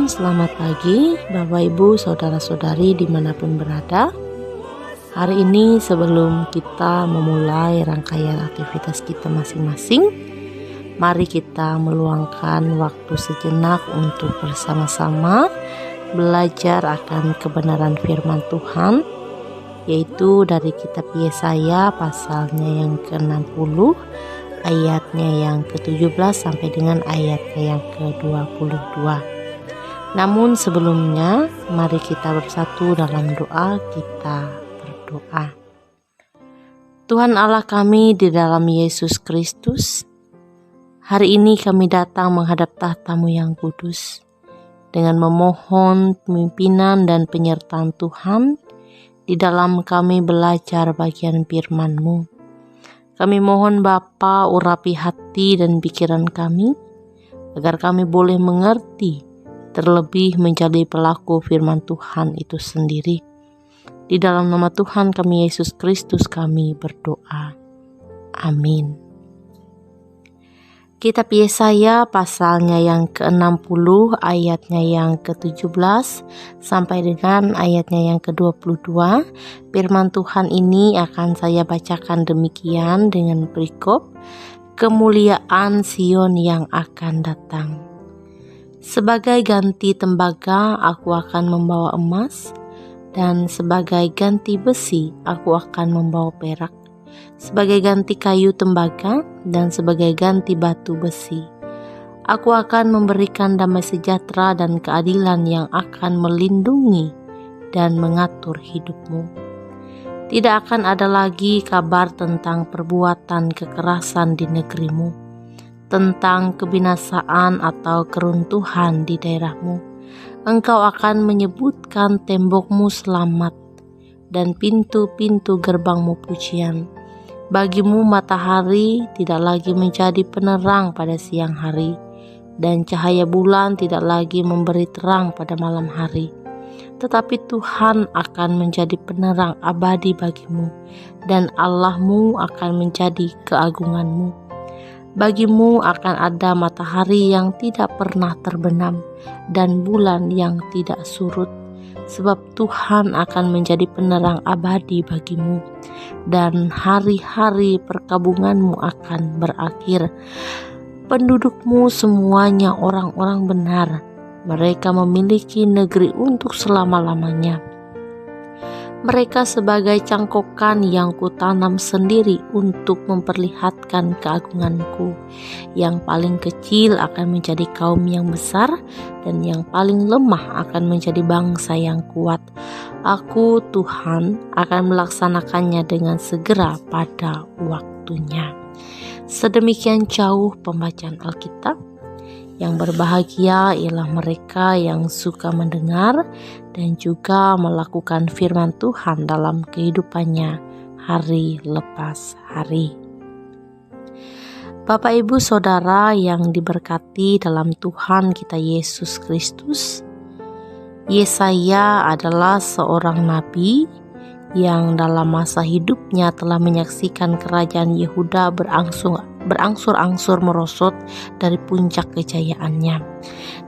selamat pagi Bapak Ibu Saudara-saudari dimanapun berada. Hari ini sebelum kita memulai rangkaian aktivitas kita masing-masing, mari kita meluangkan waktu sejenak untuk bersama-sama belajar akan kebenaran firman Tuhan, yaitu dari kitab Yesaya pasalnya yang ke-60, ayatnya yang ke-17 sampai dengan ayatnya yang ke-22. Namun sebelumnya, mari kita bersatu dalam doa. Kita berdoa. Tuhan Allah kami di dalam Yesus Kristus, hari ini kami datang menghadap tahta-Mu yang kudus dengan memohon pemimpinan dan penyertaan Tuhan di dalam kami belajar bagian firman-Mu. Kami mohon Bapa, urapi hati dan pikiran kami, agar kami boleh mengerti, terlebih menjadi pelaku firman Tuhan itu sendiri. Di dalam nama Tuhan kami Yesus Kristus kami berdoa. Amin. Kitab Yesaya pasalnya yang ke-60, ayatnya yang ke-17 sampai dengan ayatnya yang ke-22. Firman Tuhan ini akan saya bacakan demikian dengan perikop kemuliaan Sion yang akan datang. Sebagai ganti tembaga aku akan membawa emas, dan sebagai ganti besi aku akan membawa perak. Sebagai ganti kayu tembaga dan sebagai ganti batu besi, aku akan memberikan damai sejahtera dan keadilan yang akan melindungi dan mengatur hidupmu. Tidak akan ada lagi kabar tentang perbuatan kekerasan di negerimu, tentang kebinasaan atau keruntuhan di daerahmu. Engkau akan menyebutkan tembokmu selamat dan pintu-pintu gerbangmu pujian. Bagimu matahari tidak lagi menjadi penerang pada siang hari, dan cahaya bulan tidak lagi memberi terang pada malam hari. Tetapi Tuhan akan menjadi penerang abadi bagimu, dan Allahmu akan menjadi keagunganmu. Bagimu akan ada matahari yang tidak pernah terbenam, dan bulan yang tidak surut. Sebab Tuhan akan menjadi penerang abadi bagimu, dan hari-hari perkabunganmu akan berakhir. Pendudukmu semuanya orang-orang benar, mereka memiliki negeri untuk selama-lamanya. Mereka sebagai cangkokan yang kutanam sendiri untuk memperlihatkan keagunganku. Yang paling kecil akan menjadi kaum yang besar, dan yang paling lemah akan menjadi bangsa yang kuat. Aku, Tuhan, akan melaksanakannya dengan segera pada waktunya. Sedemikian jauh pembacaan Alkitab. Yang berbahagia ialah mereka yang suka mendengar dan juga melakukan firman Tuhan dalam kehidupannya hari lepas hari. Bapak, Ibu, Saudara yang diberkati dalam Tuhan kita Yesus Kristus, Yesaya adalah seorang nabi yang dalam masa hidupnya telah menyaksikan kerajaan Yehuda berangsur-angsur merosot dari puncak kejayaannya,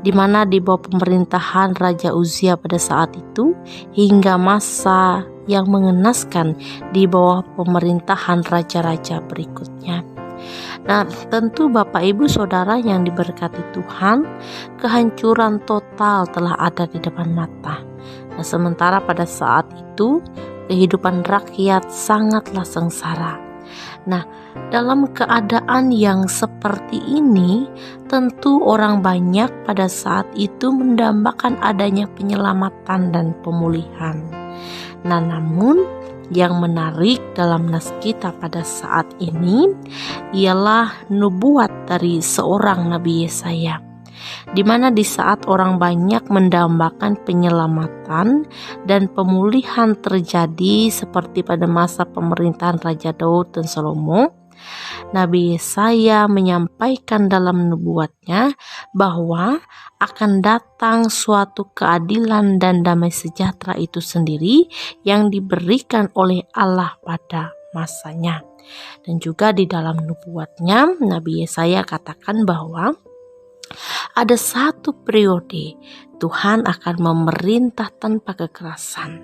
di mana di bawah pemerintahan Raja Uzia pada saat itu hingga masa yang mengenaskan di bawah pemerintahan raja-raja berikutnya. Nah, tentu Bapak, Ibu, Saudara yang diberkati Tuhan, kehancuran total telah ada di depan mata. Nah, sementara pada saat itu kehidupan rakyat sangatlah sengsara. Nah, dalam keadaan yang seperti ini, tentu orang banyak pada saat itu mendambakan adanya penyelamatan dan pemulihan. Nah, namun yang menarik dalam nas kita pada saat ini ialah nubuat dari seorang Nabi Yesaya, di mana di saat orang banyak mendambakan penyelamatan dan pemulihan terjadi seperti pada masa pemerintahan Raja Daud dan Salomo, Nabi Yesaya menyampaikan dalam nubuatnya bahwa akan datang suatu keadilan dan damai sejahtera itu sendiri yang diberikan oleh Allah pada masanya. Dan juga di dalam nubuatnya Nabi Yesaya katakan bahwa Ada satu periode Tuhan akan memerintah tanpa kekerasan.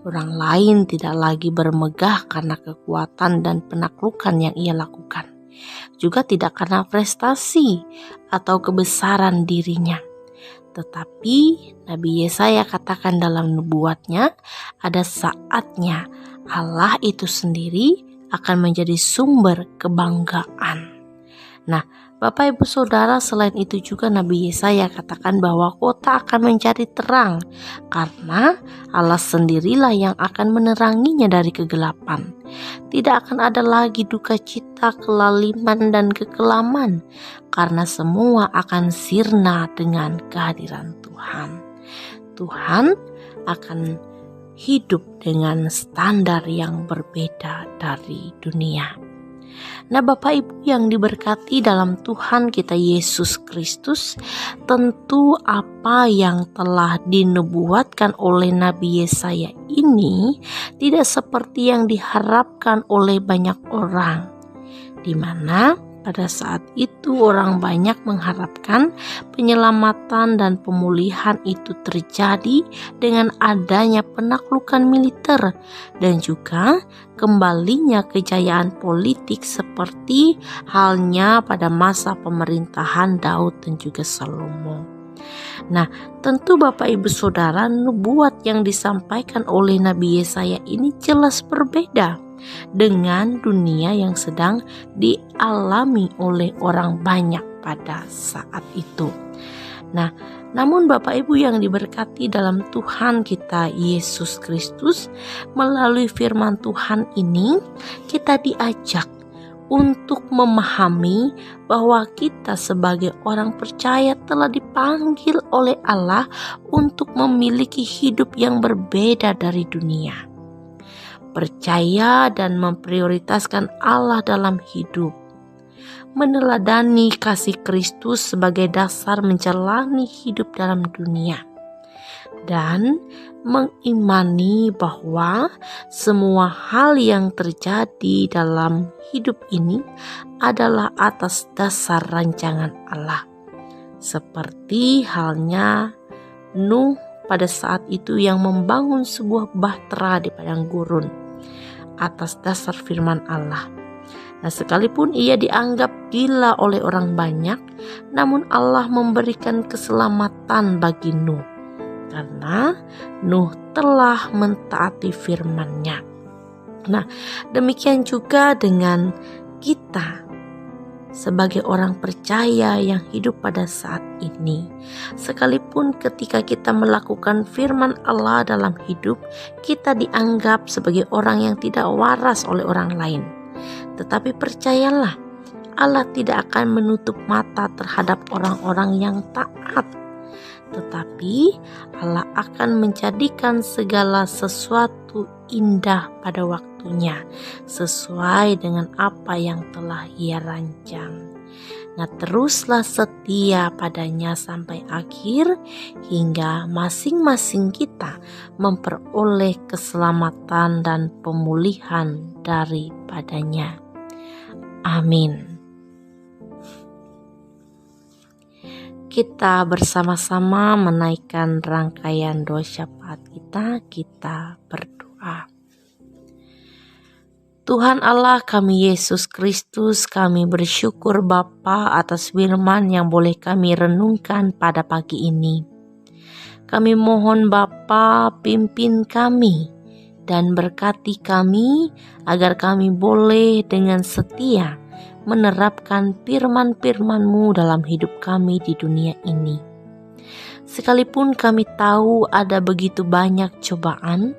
Orang lain tidak lagi bermegah karena kekuatan dan penaklukan yang ia lakukan. Juga tidak karena prestasi atau kebesaran dirinya. Tetapi Nabi Yesaya katakan dalam nubuatnya, ada saatnya Allah itu sendiri akan menjadi sumber kebanggaan. Nah, Bapak Ibu Saudara, selain itu juga Nabi Yesaya katakan bahwa kota akan menjadi terang karena Allah sendirilah yang akan meneranginya dari kegelapan. Tidak akan ada lagi duka cita, kelaliman, dan kekelaman karena semua akan sirna dengan kehadiran Tuhan. Tuhan akan hidup dengan standar yang berbeda dari dunia. Nah, Bapak Ibu yang diberkati dalam Tuhan kita Yesus Kristus, tentu apa yang telah dinubuatkan oleh Nabi Yesaya ini tidak seperti yang diharapkan oleh banyak orang, di mana pada saat itu orang banyak mengharapkan penyelamatan dan pemulihan itu terjadi dengan adanya penaklukan militer dan juga kembalinya kejayaan politik seperti halnya pada masa pemerintahan Daud dan juga Salomo. Nah, tentu Bapak Ibu Saudara, nubuat yang disampaikan oleh Nabi Yesaya ini jelas berbeda dengan dunia yang sedang dialami oleh orang banyak pada saat itu. Nah, namun Bapak Ibu yang diberkati dalam Tuhan kita Yesus Kristus, melalui firman Tuhan ini kita diajak untuk memahami bahwa kita sebagai orang percaya telah dipanggil oleh Allah untuk memiliki hidup yang berbeda dari dunia. Percaya dan memprioritaskan Allah dalam hidup, meneladani kasih Kristus sebagai dasar menjalani hidup dalam dunia, dan mengimani bahwa semua hal yang terjadi dalam hidup ini adalah atas dasar rancangan Allah, seperti halnya Nuh pada saat itu yang membangun sebuah bahtera di padang gurun atas dasar firman Allah. Nah, sekalipun ia dianggap gila oleh orang banyak, namun Allah memberikan keselamatan bagi Nuh karena Nuh telah mentaati firman-Nya. Nah, demikian juga dengan kita sebagai orang percaya yang hidup pada saat ini. Sekalipun ketika kita melakukan firman Allah dalam hidup, kita dianggap sebagai orang yang tidak waras oleh orang lain. Tetapi percayalah, Allah tidak akan menutup mata terhadap orang-orang yang taat. Tetapi Allah akan menjadikan segala sesuatu indah pada waktunya, sesuai dengan apa yang telah Ia rancang. Nah, teruslah setia padanya sampai akhir, hingga masing-masing kita memperoleh keselamatan dan pemulihan daripadanya. Amin. Kita bersama-sama menaikkan rangkaian doa syafaat kita berdoa. Tuhan Allah kami Yesus Kristus, kami bersyukur Bapa atas firman yang boleh kami renungkan pada pagi ini. Kami mohon Bapa pimpin kami dan berkati kami agar kami boleh dengan setia menerapkan firman-firman-Mu dalam hidup kami di dunia ini. Sekalipun kami tahu ada begitu banyak cobaan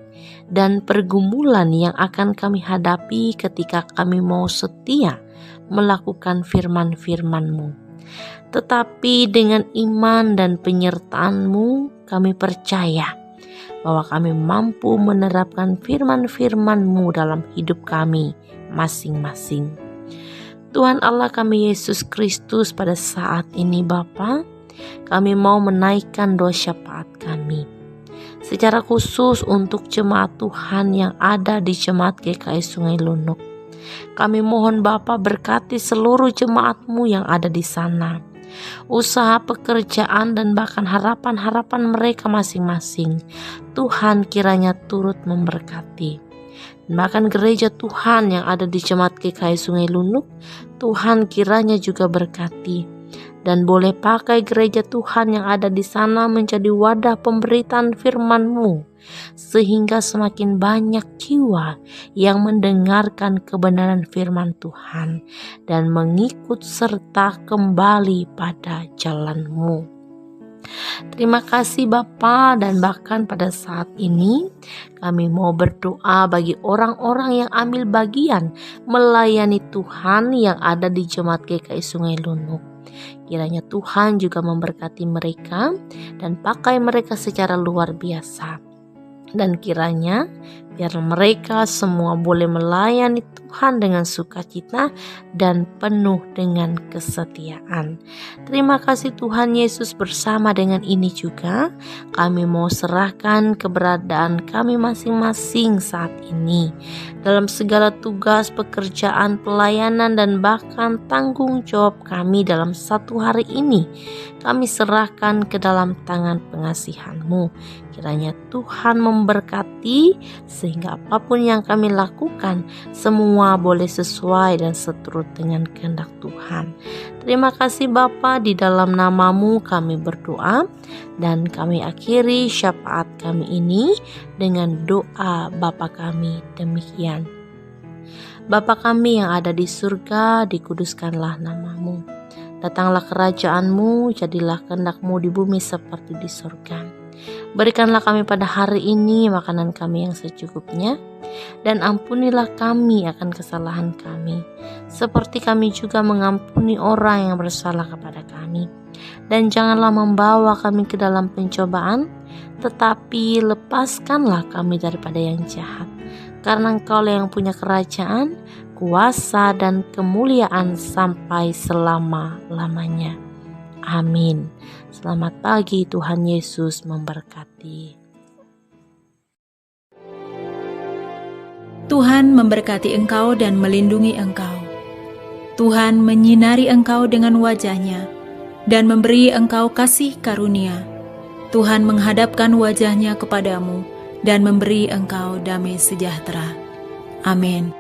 dan pergumulan yang akan kami hadapi ketika kami mau setia melakukan firman-firman-Mu. Tetapi dengan iman dan penyertaan-Mu, kami percaya bahwa kami mampu menerapkan firman-firman-Mu dalam hidup kami masing-masing. Tuhan Allah kami Yesus Kristus, pada saat ini Bapa, kami mau menaikkan doa syafaat kami secara khusus untuk jemaat Tuhan yang ada di Jemaat GKI Sungai Lunuk. Kami mohon Bapa berkati seluruh jemaat-Mu yang ada di sana. usaha pekerjaan dan bahkan harapan-harapan mereka masing-masing. Tuhan kiranya turut memberkati. Bahkan gereja Tuhan yang ada di Jemaat GKI Sungai Lunuk, Tuhan kiranya juga berkati. Dan boleh pakai gereja Tuhan yang ada di sana menjadi wadah pemberitaan firman-Mu, sehingga semakin banyak jiwa yang mendengarkan kebenaran firman Tuhan dan mengikut serta kembali pada jalan-Mu. Terima kasih Bapa, dan bahkan pada saat ini kami mau berdoa bagi orang-orang yang ambil bagian melayani Tuhan yang ada di Jemaat GKI Sungai Lunuk. Kiranya Tuhan juga memberkati mereka dan pakai mereka secara luar biasa. Dan kiranya biar mereka semua boleh melayani Tuhan dengan sukacita dan penuh dengan kesetiaan. Terima kasih Tuhan Yesus. Bersama dengan ini juga kami mau serahkan keberadaan kami masing-masing saat ini dalam segala tugas, pekerjaan, pelayanan, dan bahkan tanggung jawab kami dalam satu hari ini. Kami serahkan ke dalam tangan pengasihan-Mu. Kiranya Tuhan memberkati sehingga apapun yang kami lakukan semua boleh sesuai dan seturut dengan kehendak Tuhan. Terima kasih Bapa, di dalam nama-Mu kami berdoa dan kami akhiri syafaat kami ini dengan doa Bapa kami demikian. Bapa kami yang ada di surga, dikuduskanlah nama-Mu. Datanglah kerajaan-Mu, jadilah kehendak-Mu di bumi seperti di surga. Berikanlah kami pada hari ini makanan kami yang secukupnya, dan ampunilah kami akan kesalahan kami, seperti kami juga mengampuni orang yang bersalah kepada kami. Dan janganlah membawa kami ke dalam pencobaan, tetapi lepaskanlah kami daripada yang jahat. Karena Engkau-lah yang punya kerajaan, kuasa, dan kemuliaan sampai selama-lamanya. Amin. Selamat pagi, Tuhan Yesus memberkati. Tuhan memberkati engkau dan melindungi engkau. Tuhan menyinari engkau dengan wajah-Nya dan memberi engkau kasih karunia. Tuhan menghadapkan wajah-Nya kepadamu dan memberi engkau damai sejahtera. Amin.